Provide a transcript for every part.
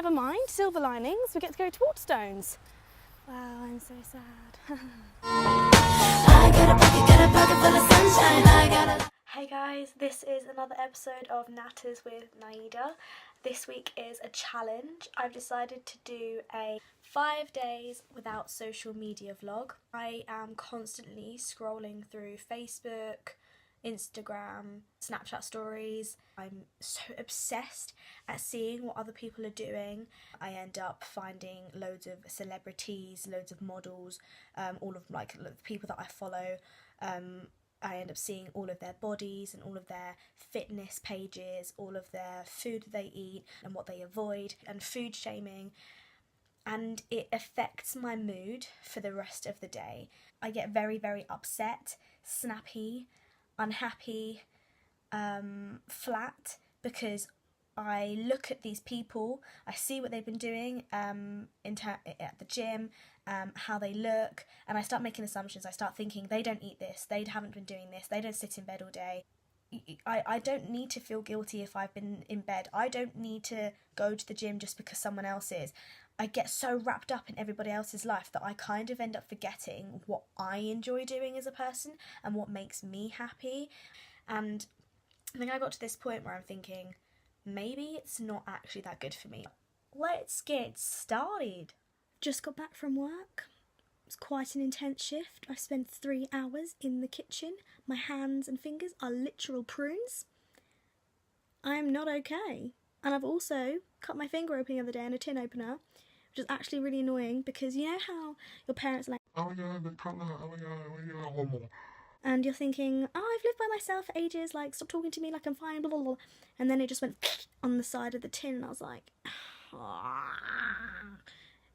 Never mind, silver linings, we get to go to Waterstones. Wow, I'm so sad. I got a pocket full of sunshine, Hey guys, this is another episode of Natters with Naida. This week is a challenge. I've decided to do a 5 days without social media vlog. I am constantly scrolling through Facebook, Instagram, Snapchat stories. I'm so obsessed at seeing what other people are doing. I end up finding loads of celebrities, loads of models, all of the people that I follow. I end up seeing all of their bodies and all of their fitness pages, all of their food they eat and what they avoid, and food shaming. And it affects my mood for the rest of the day. I get very, very upset, snappy, unhappy, flat, because I look at these people, I see what they've been doing at the gym, how they look, and I start making assumptions. I start thinking they don't eat this, they haven't been doing this, they don't sit in bed all day. I don't need to feel guilty if I've been in bed. I don't need to go to the gym just because someone else is. I get so wrapped up in everybody else's life that I kind of end up forgetting what I enjoy doing as a person and what makes me happy. And I think I got to this point where I'm thinking, maybe it's not actually that good for me. Let's get started. Just got back from work. It was quite an intense shift. I spent 3 hours in the kitchen. My hands and fingers are literal prunes. I am not okay. And I've also cut my finger open the other day in a tin opener, which is actually really annoying because you know how your parents are like, oh yeah, they cut that, oh yeah. And you're thinking, oh, I've lived by myself for ages, like, stop talking to me like I'm fine, blah, blah, blah. And then it just went on the side of the tin, and I was like,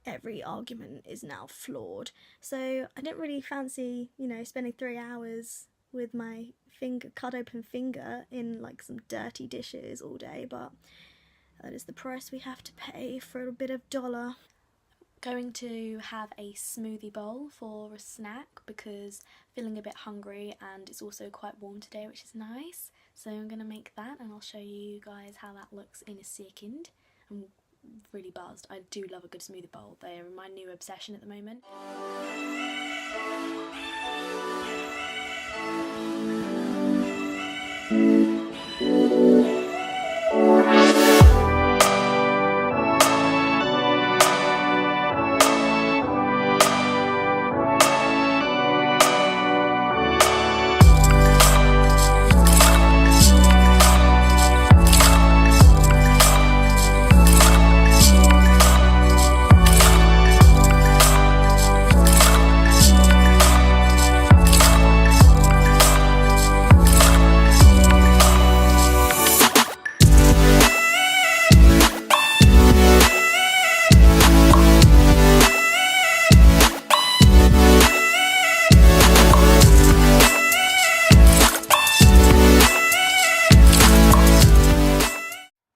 every argument is now flawed. So I didn't really fancy, spending 3 hours with my cut open finger in, like, some dirty dishes all day, but that is the price we have to pay for a bit of dollar. Going to have a smoothie bowl for a snack because feeling a bit hungry, and it's also quite warm today, which is nice. So I'm going to make that and I'll show you guys how that looks in a second. I'm really buzzed. I do love a good smoothie bowl. They are my new obsession at the moment.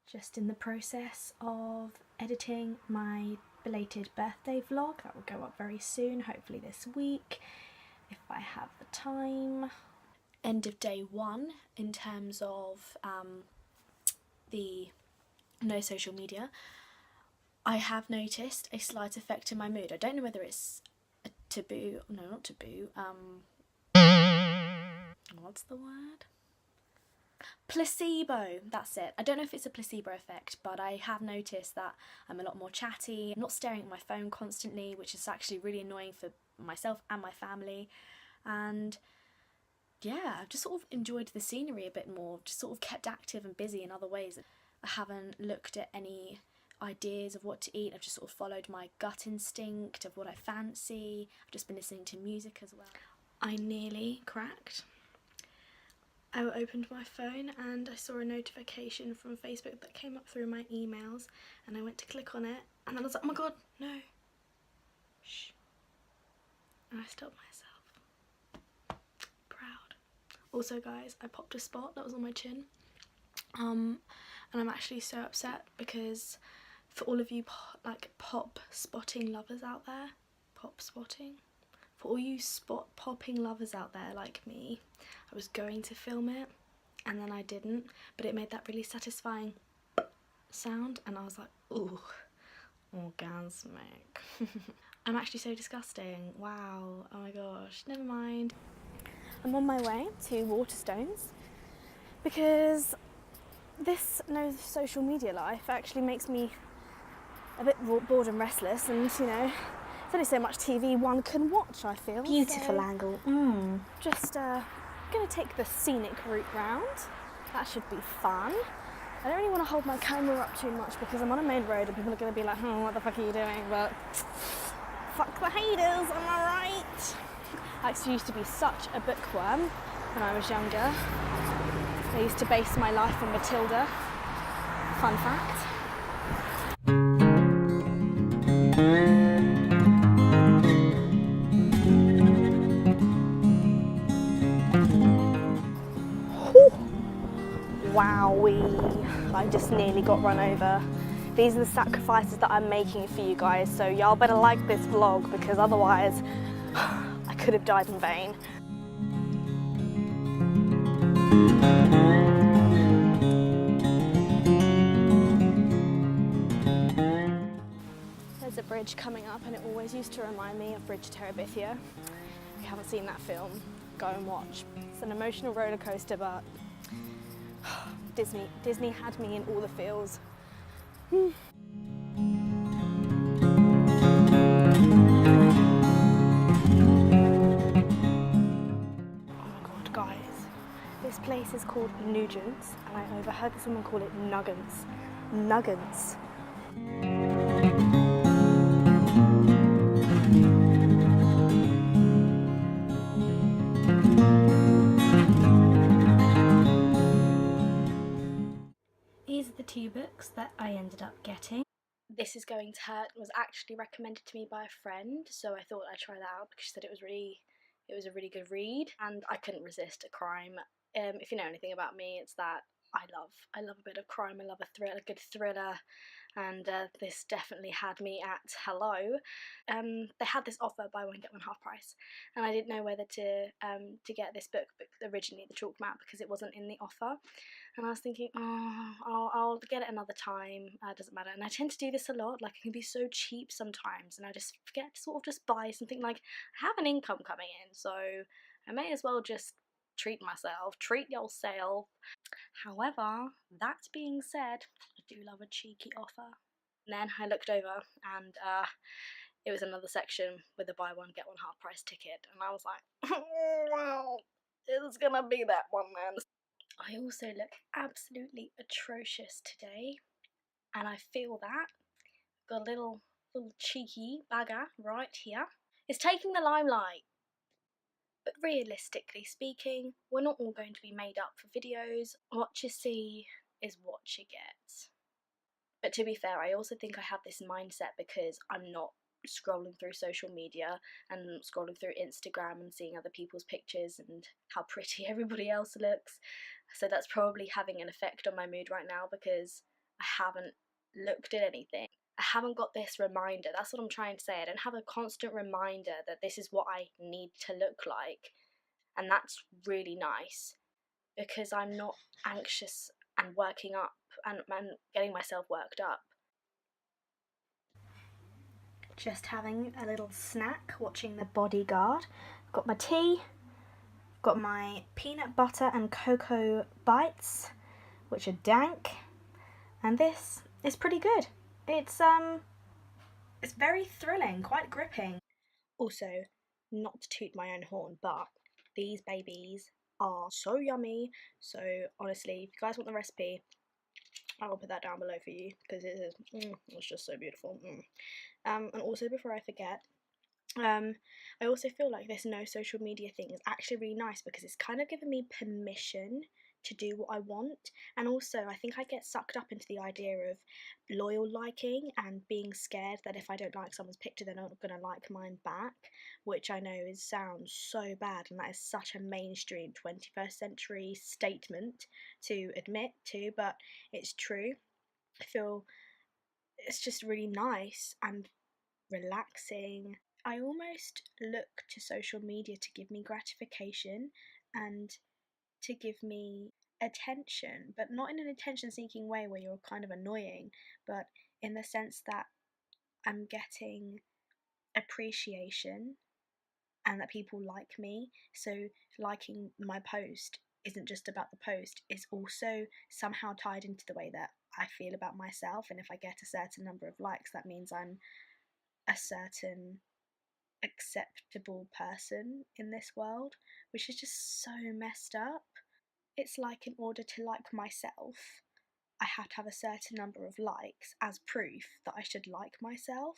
Just in the process of editing my belated birthday vlog. That will go up very soon, hopefully this week, if I have the time. End of day 1 in terms of the no social media. I have noticed a slight effect in my mood. I don't know whether it's a taboo, no, not taboo, what's the word? Placebo, that's it. I don't know if it's a placebo effect, but I have noticed that I'm a lot more chatty. I'm not staring at my phone constantly, which is actually really annoying for myself and my family. And yeah, I've just sort of enjoyed the scenery a bit more, just sort of kept active and busy in other ways. I haven't looked at any ideas of what to eat. I've just sort of followed my gut instinct of what I fancy. I've just been listening to music as well. I nearly cracked. I opened my phone and I saw a notification from Facebook that came up through my emails, and I went to click on it and then I was like, oh my god, no, shh, and I stopped myself. Proud. Also guys, I popped a spot that was on my chin, and I'm actually so upset because for all of you pop spotting lovers out there, for all you spot popping lovers out there like me, I was going to film it and then I didn't, but it made that really satisfying sound and I was like, ooh, orgasmic. I'm actually so disgusting. Wow. Oh my gosh. Never mind. I'm on my way to Waterstones because this no social media life actually makes me a bit bored and restless, and you know, there's only so much TV one can watch, I feel. Beautiful so angle. Just gonna take the scenic route round. That should be fun. I don't really want to hold my camera up too much because I'm on a main road and people are going to be like, what the fuck are you doing? But fuck the haters, am I right? I actually used to be such a bookworm when I was younger. I used to base my life on Matilda. Fun fact. Wowee, I just nearly got run over. These are the sacrifices that I'm making for you guys, so y'all better like this vlog because otherwise I could have died in vain. There's a bridge coming up and it always used to remind me of Bridge to Terabithia. If you haven't seen that film, go and watch. It's an emotional roller coaster, but Disney had me in all the feels. Oh my god, guys. This place is called Nugent's and I overheard this woman call it Nuggets. Nuggets. These are the 2 books that I ended up getting. This Is Going to Hurt was actually recommended to me by a friend, so I thought I'd try that out because she said it was a really good read, and I couldn't resist a crime. If you know anything about me, it's that I love a bit of crime. I love a good thriller, and this definitely had me at hello. They had this offer, buy one get one half price, and I didn't know whether to get this book originally, the chalk map, because it wasn't in the offer. And I was thinking, I'll get it another time, doesn't matter. And I tend to do this a lot, like I can be so cheap sometimes and I just forget to sort of just buy something. Like, I have an income coming in, so I may as well just treat myself, treat yourself. However, that being said, I do love a cheeky offer. And then I looked over and it was another section with a buy one get one half price ticket, and I was like, oh wow, it's gonna be that one then. I also look absolutely atrocious today, and I feel that. Got a little cheeky bagger right here. It's taking the limelight. But realistically speaking, we're not all going to be made up for videos. What you see is what you get. But to be fair, I also think I have this mindset because I'm not scrolling through social media and scrolling through Instagram and seeing other people's pictures and how pretty everybody else looks. So that's probably having an effect on my mood right now because I haven't looked at anything. I haven't got this reminder. That's what I'm trying to say. I don't have a constant reminder that this is what I need to look like. And that's really nice because I'm not anxious and working up and getting myself worked up. Just having a little snack, watching The Bodyguard. Got my tea, got my peanut butter and cocoa bites, which are dank, and this is pretty good. It's very thrilling, quite gripping. Also, not to toot my own horn, but these babies are so yummy. So honestly, if you guys want the recipe, I will put that down below for you because it's just so beautiful. And also, before I forget, I also feel like this no social media thing is actually really nice because it's kind of given me permission to do what I want. And also, I think I get sucked up into the idea of loyal liking and being scared that if I don't like someone's picture, they're not going to like mine back, which I know sounds so bad, and that is such a mainstream 21st century statement to admit to, but it's true. I feel it's just really nice and relaxing. I almost look to social media to give me gratification and to give me attention, but not in an attention seeking way where you're kind of annoying, but in the sense that am getting appreciation and that people like me. So liking my post isn't just about the post, it's also somehow tied into the way that I feel about myself. And if I get a certain number of likes, that means I'm a certain acceptable person in this world, which is just so messed up. It's like in order to like myself, I have to have a certain number of likes as proof that I should like myself.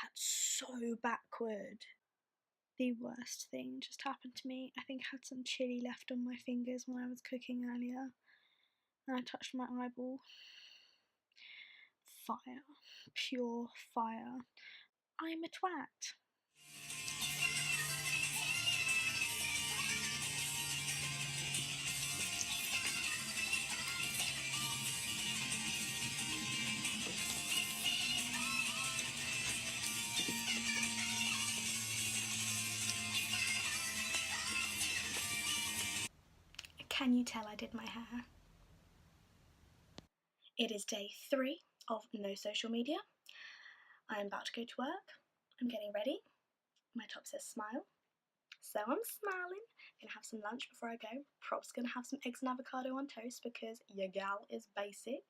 That's so backward. The worst thing just happened to me. I think I had some chili left on my fingers when I was cooking earlier, and I touched my eyeball. Fire. Pure fire. I'm a twat. Can you tell I did my hair? It is day 3 of no social media. I'm about to go to work. I'm getting ready. My top says smile, so I'm smiling. Gonna have some lunch before I go. Probably gonna have some eggs and avocado on toast because your gal is basic.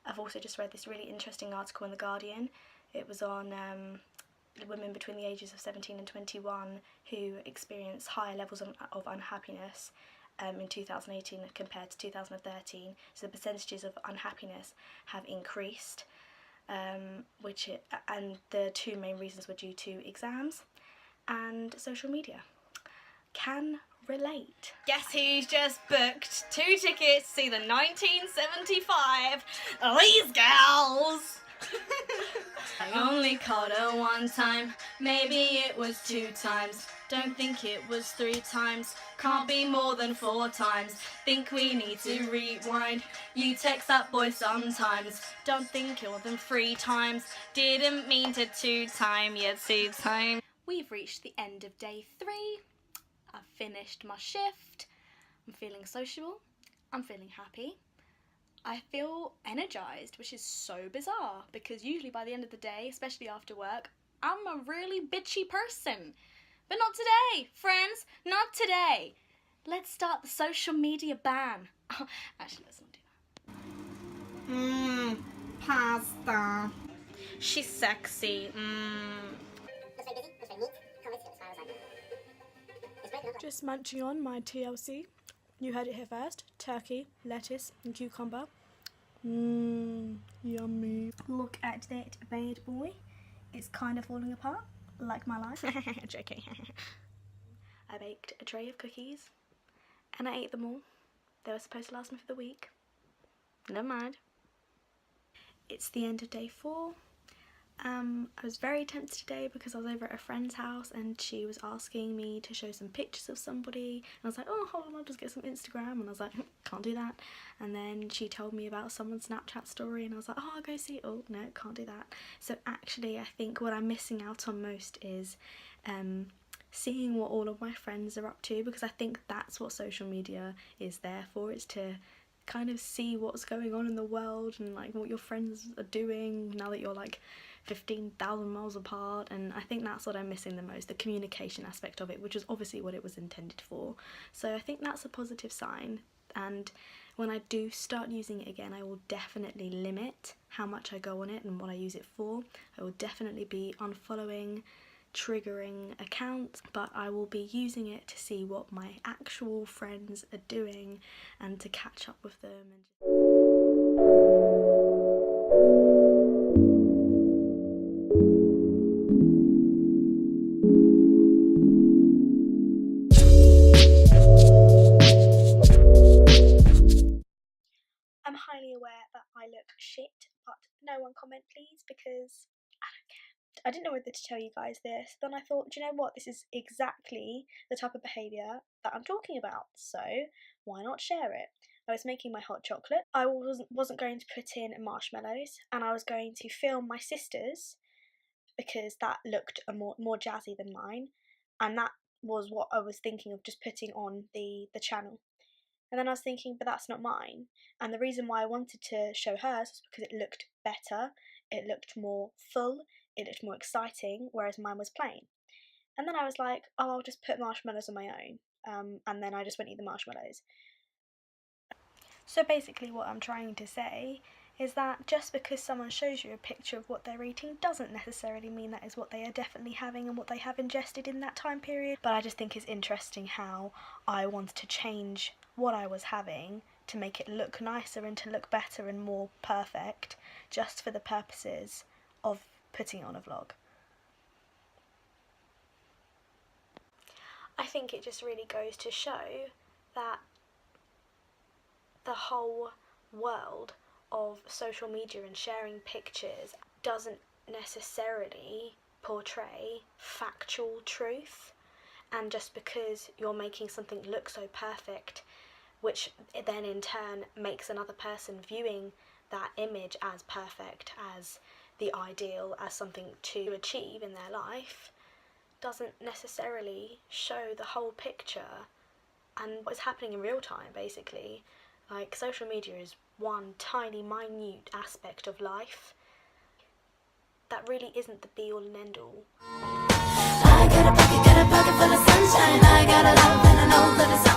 I've also just read this really interesting article in The Guardian. It was on women between the ages of 17 and 21 who experience higher levels of unhappiness in 2018 compared to 2013. So the percentages of unhappiness have increased, and the 2 main reasons were due to exams and social media. Can relate. Guess who's just booked 2 tickets to see the 1975 These Gals? I only called her 1 time, maybe it was 2 times. Don't think it was 3 times, can't be more than 4 times. Think we need to rewind. You text that boy sometimes, don't think more than 3 times. Didn't mean to 2 time, yet 2 time. We've reached the end of day 3. I've finished my shift. I'm feeling sociable. I'm feeling happy. I feel energised, which is so bizarre because usually by the end of the day, especially after work, I'm a really bitchy person. But not today, friends, not today. Let's start the social media ban. Actually, let's not do that. Pasta. She's sexy. Just munching on my TLC. You heard it here first. Turkey, lettuce, and cucumber. Yummy. Look at that bad boy. It's kind of falling apart, like my life. Joking. I baked a tray of cookies, and I ate them all. They were supposed to last me for the week. Never mind. It's the end of day 4. I was very tempted today because I was over at a friend's house and she was asking me to show some pictures of somebody, and I was like, oh, hold on, I'll just get some Instagram, and I was like, can't do that. And then she told me about someone's Snapchat story and I was like, oh, I'll go see it. Oh no, can't do that. So actually I think what I'm missing out on most is seeing what all of my friends are up to, because I think that's what social media is there for. It's to kind of see what's going on in the world and like what your friends are doing now that you're like 15,000 miles apart. And I think that's what I'm missing the most, the communication aspect of it, which is obviously what it was intended for. So I think that's a positive sign, and when I do start using it again, I will definitely limit how much I go on it and what I use it for. I will definitely be unfollowing triggering accounts, but I will be using it to see what my actual friends are doing and to catch up with them. I'm highly aware that I look shit, but no one comment please, because I don't care. I didn't know whether to tell you guys this, then I thought, do you know what, this is exactly the type of behaviour that I'm talking about, so why not share it? I was making my hot chocolate. I wasn't going to put in marshmallows, and I was going to film my sisters because that looked more jazzy than mine, and that was what I was thinking of just putting on the channel. And then I was thinking, but that's not mine. And the reason why I wanted to show hers was because it looked better, it looked more full, it looked more exciting, whereas mine was plain. And then I was like, oh, I'll just put marshmallows on my own. And then I just went eat the marshmallows. So basically what I'm trying to say is that just because someone shows you a picture of what they're eating doesn't necessarily mean that is what they are definitely having and what they have ingested in that time period. But I just think it's interesting how I wanted to change what I was having to make it look nicer and to look better and more perfect, just for the purposes of putting on a vlog. I think it just really goes to show that the whole world of social media and sharing pictures doesn't necessarily portray factual truth. And just because you're making something look so perfect, which then in turn makes another person viewing that image as perfect, as the ideal, as something to achieve in their life, doesn't necessarily show the whole picture and what is happening in real time, basically. Like, social media is one tiny, minute aspect of life that really isn't the be-all and end-all. I got a pocket full of sunshine. I got a love and I know that it's